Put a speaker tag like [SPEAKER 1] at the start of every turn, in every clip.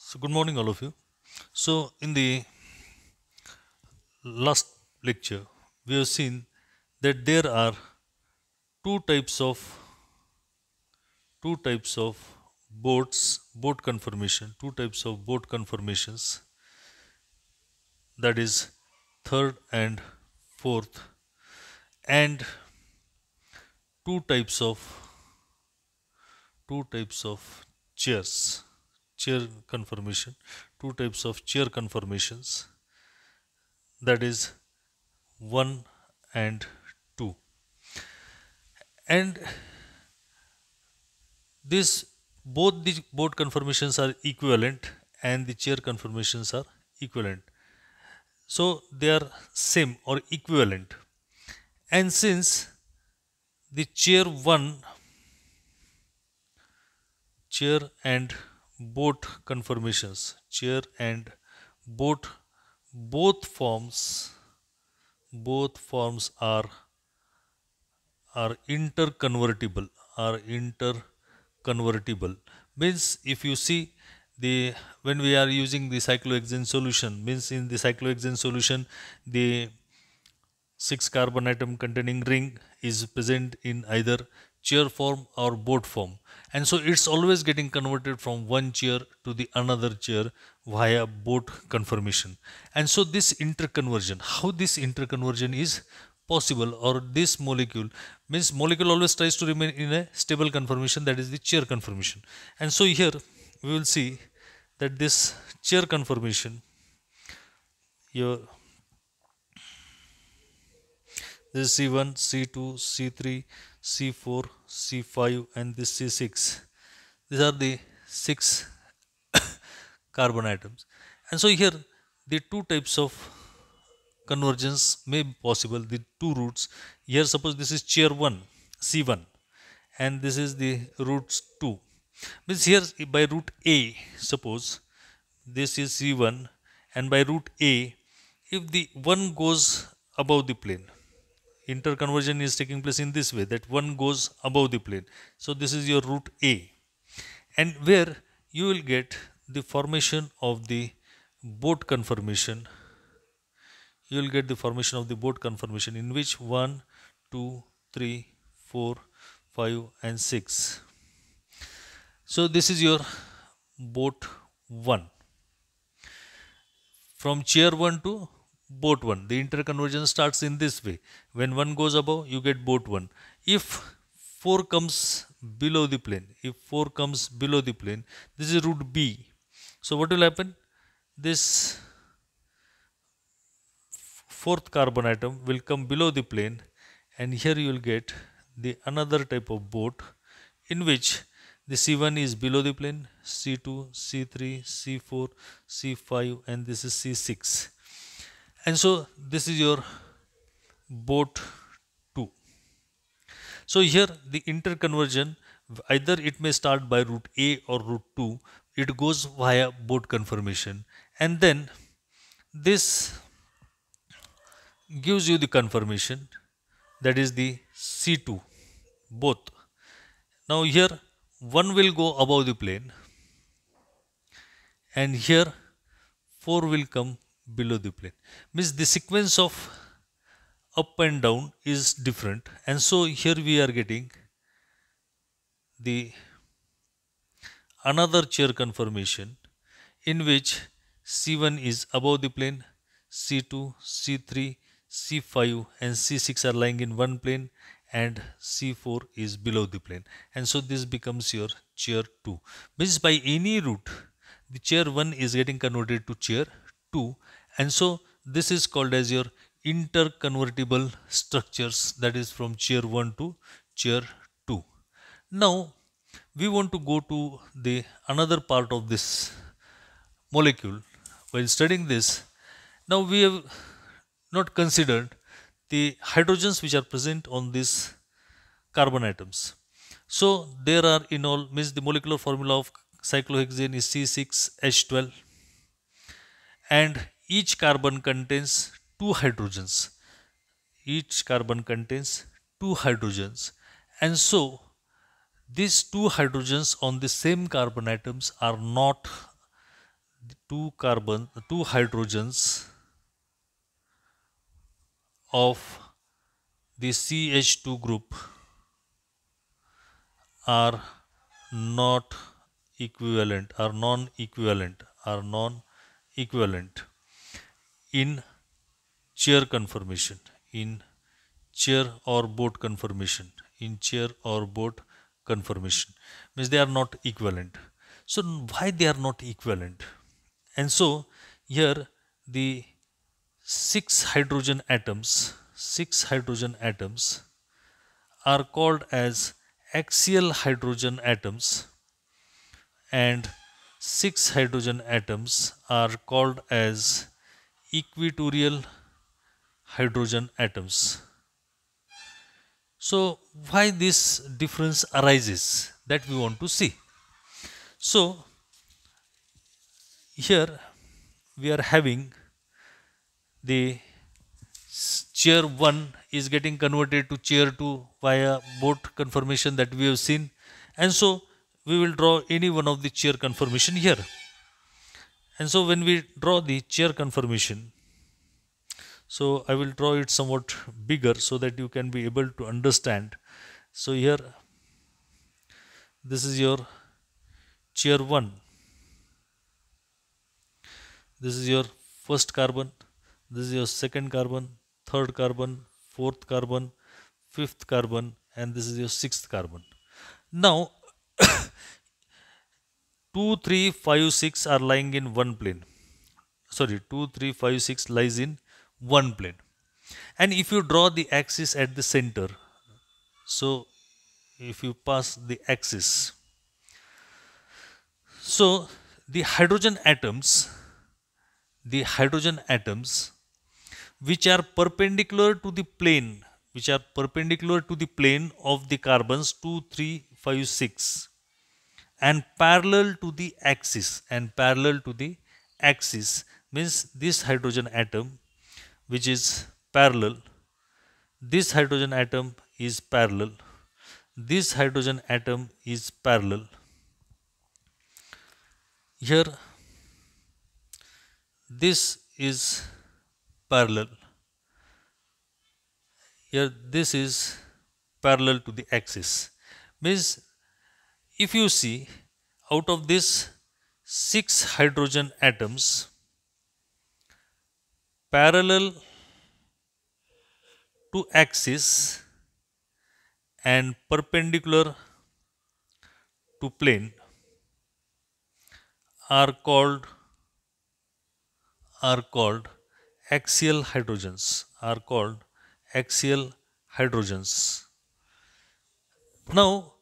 [SPEAKER 1] So, good morning, all of you. So, in the last lecture, we have seen that there are two types of boat conformation, two types of boat conformations, that is third and fourth, and two types of chairs, chair conformation, two types of chair conformations, that is one and two. And this both the board conformations are equivalent and the chair conformations are equivalent. So they are same or equivalent. And since the chair and boat conformations, chair and boat, both forms both forms are interconvertible, are interconvertible. Means if you see the when we are using the cyclohexane solution, means in the cyclohexane solution the six carbon atom containing ring is present in either chair form or boat form, and so it's always getting converted from one chair to the another chair via boat conformation. And so this interconversion, how this interconversion is possible, or this molecule, means molecule always tries to remain in a stable conformation, that is the chair conformation. And so here we will see that this chair conformation, here this is C1, C2, C3, C4, C5, and this C6. These are the six carbon atoms. And so here the two types of convergence may be possible, the two roots. Here suppose this is chair 1, C1, and this is the roots 2. Means here by root A, suppose this is C1, and by root A, if the one goes above the plane, interconversion is taking place in this way, that one goes above the plane. So this is your root A, and where you will get the formation of the boat conformation, you will get the formation of the boat conformation in which 1, 2, 3, 4, 5, and 6. So this is your boat 1. From chair 1 to boat 1, the interconversion starts in this way. When 1 goes above, you get boat 1. If 4 comes below the plane, this is root B. So what will happen? This fourth carbon atom will come below the plane, and here you will get the another type of boat in which the C1 is below the plane, C2, C3, C4, C5, and this is C6. And so this is your boat 2. So here the interconversion, either it may start by root A or root 2, it goes via boat conformation, and then this gives you the conformation, that is the C2 both. Now here 1 will go above the plane, and here 4 will come below the plane. Means the sequence of up and down is different, and so here we are getting the another chair conformation in which C1 is above the plane, C2, C3, C5, and C6 are lying in one plane, and C4 is below the plane. And so this becomes your chair 2. Means by any route, the chair 1 is getting converted to chair 2, and so this is called as your interconvertible structures, that is from chair 1 to chair 2. Now we want to go to the another part of this molecule. While studying this, now we have not considered the hydrogens which are present on these carbon atoms. So there are in all, means the molecular formula of cyclohexane is C6H12, and each carbon contains two hydrogens. Each carbon contains two hydrogens, and so these two hydrogens on the same carbon atoms are not two hydrogens of the CH2 group are not equivalent, are non-equivalent in chair conformation, in chair or boat conformation, means they are not equivalent. So why they are not equivalent? And so here the six hydrogen atoms are called as axial hydrogen atoms, and six hydrogen atoms are called as equatorial hydrogen atoms. So why this difference arises, that we want to see. So here we are having the chair 1 is getting converted to chair 2 via boat conformation that we have seen, and so we will draw any one of the chair conformation here. And so when we draw the chair conformation, so I will draw it somewhat bigger so that you can be able to understand. So here this is your chair 1, this is your first carbon, this is your second carbon, third carbon, fourth carbon, fifth carbon, and this is your sixth carbon. Now 2, 3, 5, 6 are lying in one plane. Sorry, 2, 3, 5, 6 lies in one plane. And if you draw the axis at the center, so if you pass the axis, so the hydrogen atoms which are perpendicular to the plane, of the carbons 2, 3, 5, 6, and parallel to the axis, means this hydrogen atom which is parallel, this hydrogen atom is parallel, this hydrogen atom is parallel. Here this is parallel, here this is parallel to the axis, means if you see, out of this 6 hydrogen atoms, parallel to axis and perpendicular to plane are called axial hydrogens, Now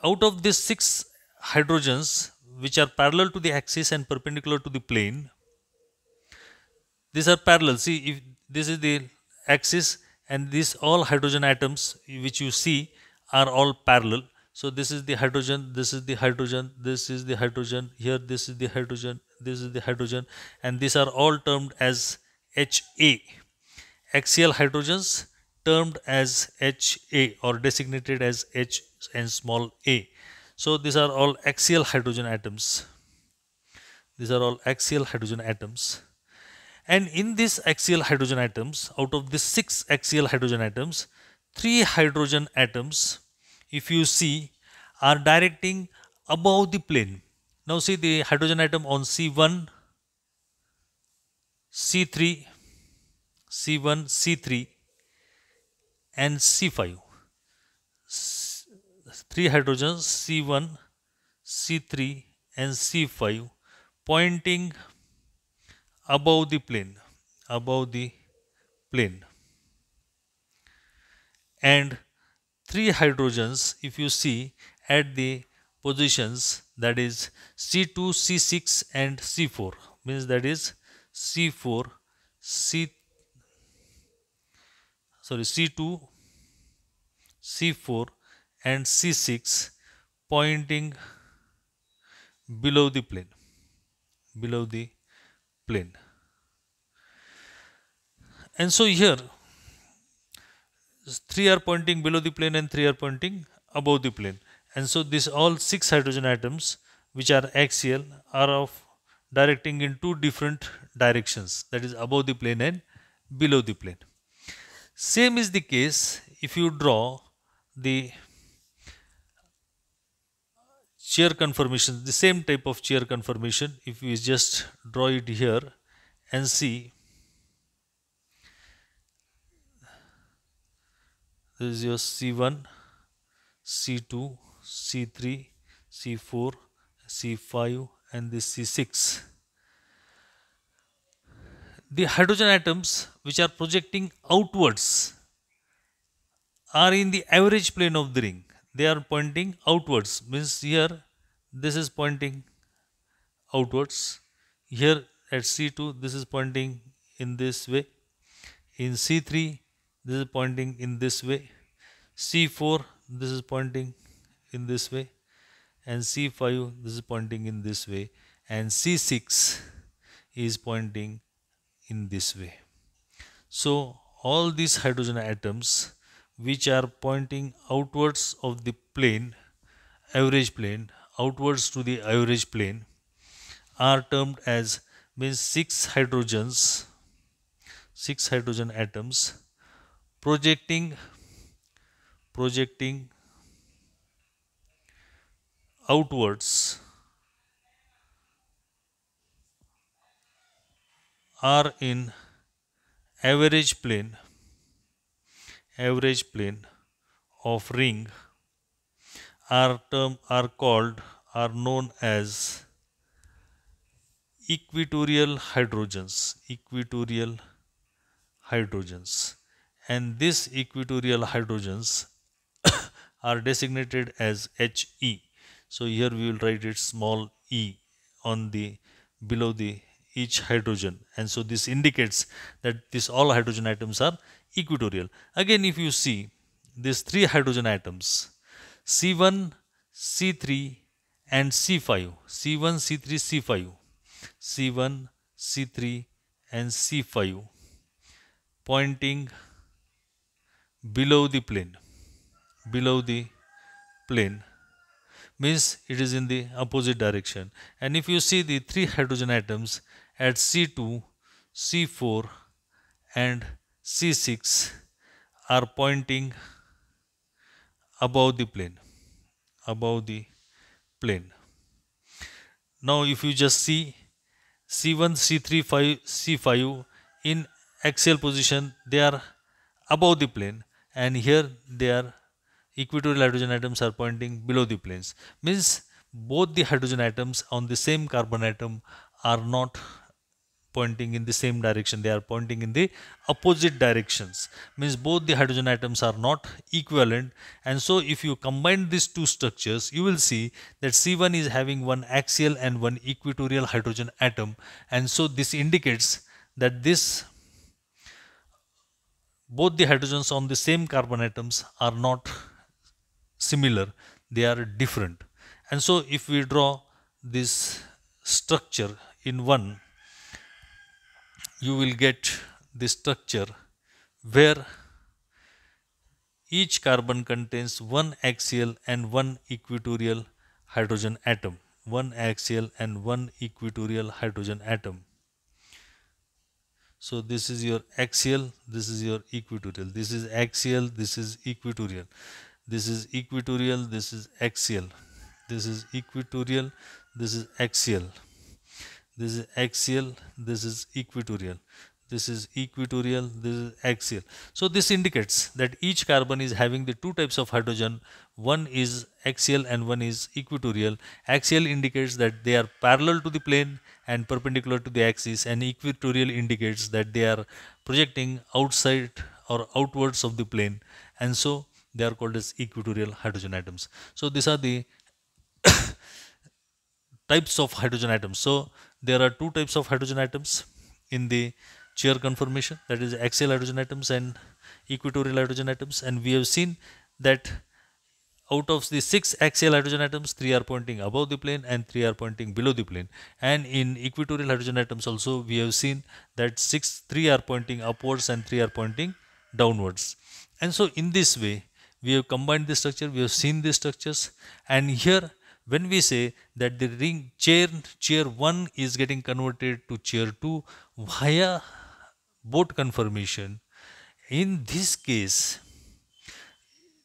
[SPEAKER 1] out of these 6 hydrogens which are parallel to the axis and perpendicular to the plane, these are parallel. See, if this is the axis and these all hydrogen atoms which you see are all parallel. So this is the hydrogen, this is the hydrogen, this is the hydrogen, here this is the hydrogen, this is the hydrogen, and these are all termed as HA. Axial hydrogens termed as HA or designated as H and small a. So these are all axial hydrogen atoms. And in these axial hydrogen atoms, out of the 6 axial hydrogen atoms, 3 hydrogen atoms, if you see, are directing above the plane. Now see the hydrogen atom on C1, C3, and C5. 3 hydrogens C1, C3 and C5 pointing above the plane, and 3 hydrogens if you see at the positions, that is C2, C6 and C4, means that is C2, C4 and C6 pointing below the plane, and so here 3 are pointing below the plane and 3 are pointing above the plane, and so this all 6 hydrogen atoms which are axial are of directing in two different directions, that is above the plane and below the plane. Same is the case if you draw the chair conformation, the same type of chair conformation. If we just draw it here and see, this is your C1, C2, C3, C4, C5 and this C6. The hydrogen atoms which are projecting outwards are in the average plane of the ring. They are pointing outwards, means here this is pointing outwards. Here at C2 this is pointing in this way. In C3 this is pointing in this way. C4 this is pointing in this way, and C5 this is pointing in this way, and C6 is pointing in this way. So all these hydrogen atoms which are pointing outwards of the plane, average plane, outwards to the average plane, are termed as, means six hydrogen atoms projecting outwards are in average plane of ring, are known as equatorial hydrogens, and these equatorial hydrogens are designated as He. So here we will write it small e on the below the each hydrogen, and so this indicates that this all hydrogen atoms are equatorial. Again, if you see these three hydrogen atoms, C1, C3 and C5, C1, C3, C5, C1, C3 and C5 pointing below the plane, means it is in the opposite direction. And if you see the three hydrogen atoms at C2, C4 and C6 are pointing above the plane. Now if you just see C1, C3, C5 in axial position, they are above the plane, and here they are equatorial hydrogen atoms are pointing below the planes. Means both the hydrogen atoms on the same carbon atom are not pointing in the same direction, they are pointing in the opposite directions. Means both the hydrogen atoms are not equivalent, and so if you combine these two structures, you will see that C1 is having one axial and one equatorial hydrogen atom, and so this indicates that both the hydrogens on the same carbon atoms are not similar, they are different. And so if we draw this structure in one, you will get the structure where each carbon contains one axial and one equatorial hydrogen atom. So this is your axial, this is your equatorial, this is axial, this is equatorial, this is equatorial, this is axial, this is equatorial, this is axial, this is axial, this is equatorial, this is equatorial, this is axial. So this indicates that each carbon is having the two types of hydrogen, one is axial and one is equatorial. Axial indicates that they are parallel to the plane and perpendicular to the axis, and equatorial indicates that they are projecting outside or outwards of the plane, and so they are called as equatorial hydrogen atoms. So these are the types of hydrogen atoms. So there are two types of hydrogen atoms in the chair conformation, that is axial hydrogen atoms and equatorial hydrogen atoms, and we have seen that out of the 6 axial hydrogen atoms, 3 are pointing above the plane and 3 are pointing below the plane. And in equatorial hydrogen atoms also we have seen that 3 are pointing upwards and 3 are pointing downwards. And so in this way we have combined the structure, we have seen the structures, and here when we say that the chair 1 is getting converted to chair 2 via boat conformation, in this case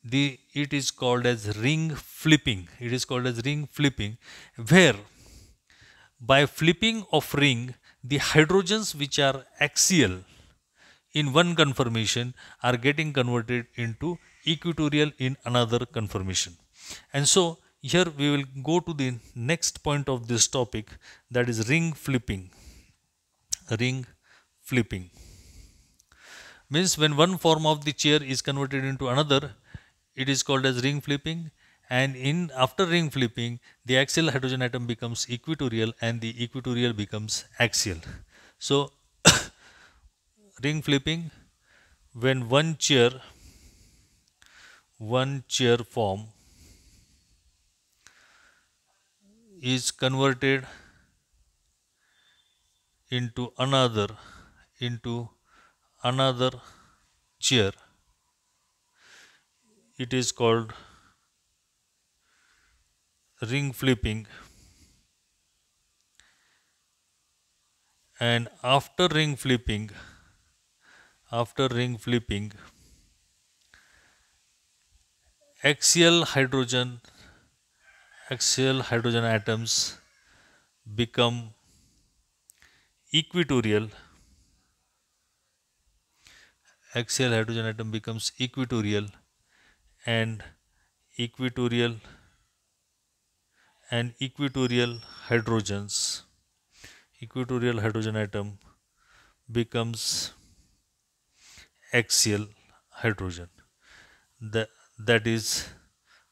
[SPEAKER 1] it is called as ring flipping. It is called as ring flipping, where by flipping of ring, the hydrogens which are axial in one conformation are getting converted into equatorial in another conformation. And so here we will go to the next point of this topic, that is ring flipping. Ring flipping means when one form of the chair is converted into another, it is called as ring flipping. And in after ring flipping, the axial hydrogen atom becomes equatorial and the equatorial becomes axial. So ring flipping, when one chair form is converted into another chair, it is called ring flipping. And after ring flipping, axial hydrogen atoms become equatorial. Axial hydrogen atom becomes equatorial, and equatorial hydrogens equatorial hydrogen atom becomes axial hydrogen. That is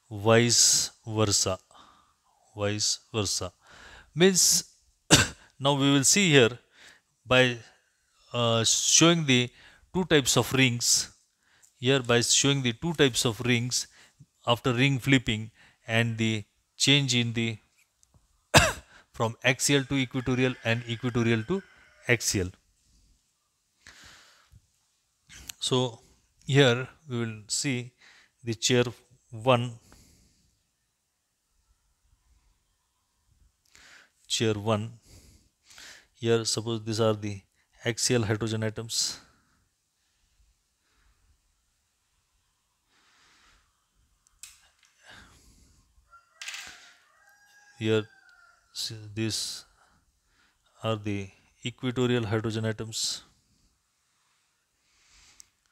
[SPEAKER 1] vice versa. Means now we will see here by showing the two types of rings. Here by showing the two types of rings after ring flipping and the change in the from axial to equatorial and equatorial to axial. So here we will see the chair 1. Here suppose these are the axial hydrogen atoms. Here these are the equatorial hydrogen atoms.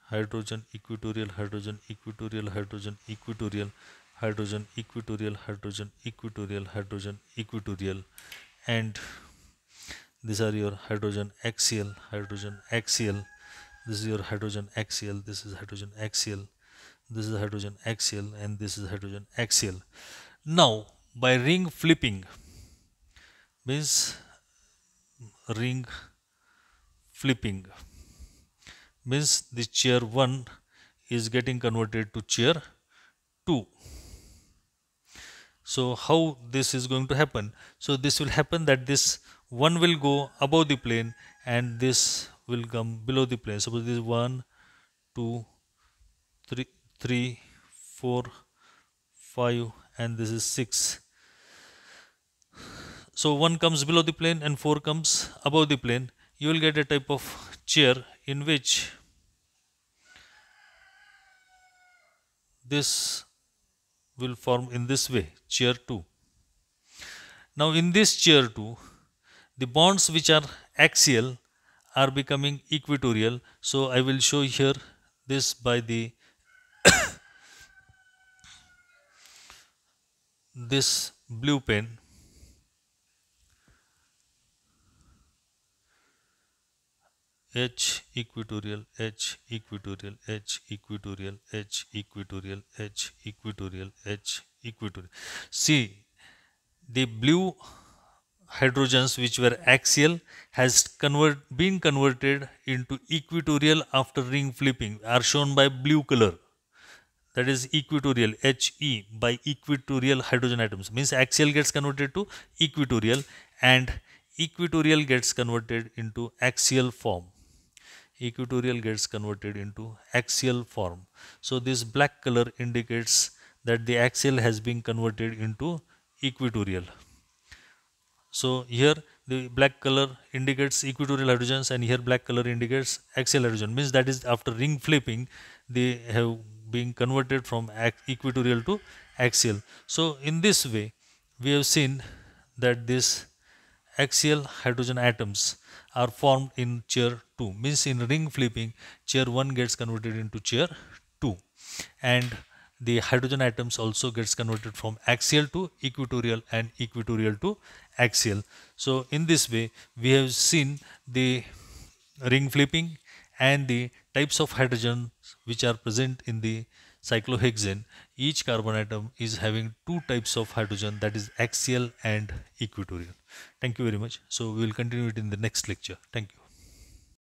[SPEAKER 1] Hydrogen, equatorial, hydrogen, equatorial, hydrogen, equatorial, hydrogen, equatorial, hydrogen, equatorial, hydrogen, equatorial, and these are your hydrogen axial. This is your hydrogen axial. This is hydrogen axial. This is hydrogen axial, and this is hydrogen axial. Now, by ring flipping, means ring flipping means the chair 1 is getting converted to chair 2. So how this is going to happen? So this will happen that this one will go above the plane and this will come below the plane. Suppose this is 1, 2, 3, 4, 5, and this is 6. So 1 comes below the plane and 4 comes above the plane. You will get a type of chair in which this will form in this way, chair 2. Now in this chair 2, the bonds which are axial are becoming equatorial. So I will show here this by this blue pen. H equatorial, H equatorial, H equatorial, H equatorial, H equatorial, H equatorial. See, the blue hydrogens which were axial has been converted into equatorial after ring flipping, are shown by blue color. That is equatorial, He, by equatorial hydrogen atoms. Means axial gets converted to equatorial and equatorial gets converted into axial form. Equatorial gets converted into axial form. So this black color indicates that the axial has been converted into equatorial. So here the black color indicates equatorial hydrogens and here black color indicates axial hydrogen, means that is after ring flipping they have been converted from equatorial to axial. So in this way we have seen that this axial hydrogen atoms are formed in chair 2, means in ring flipping chair 1 gets converted into chair 2 and the hydrogen atoms also gets converted from axial to equatorial and equatorial to axial. So in this way we have seen the ring flipping and the types of hydrogen which are present in the cyclohexane. Each carbon atom is having two types of hydrogen, that is axial and equatorial. Thank you very much. So we will continue it in the next lecture. Thank you.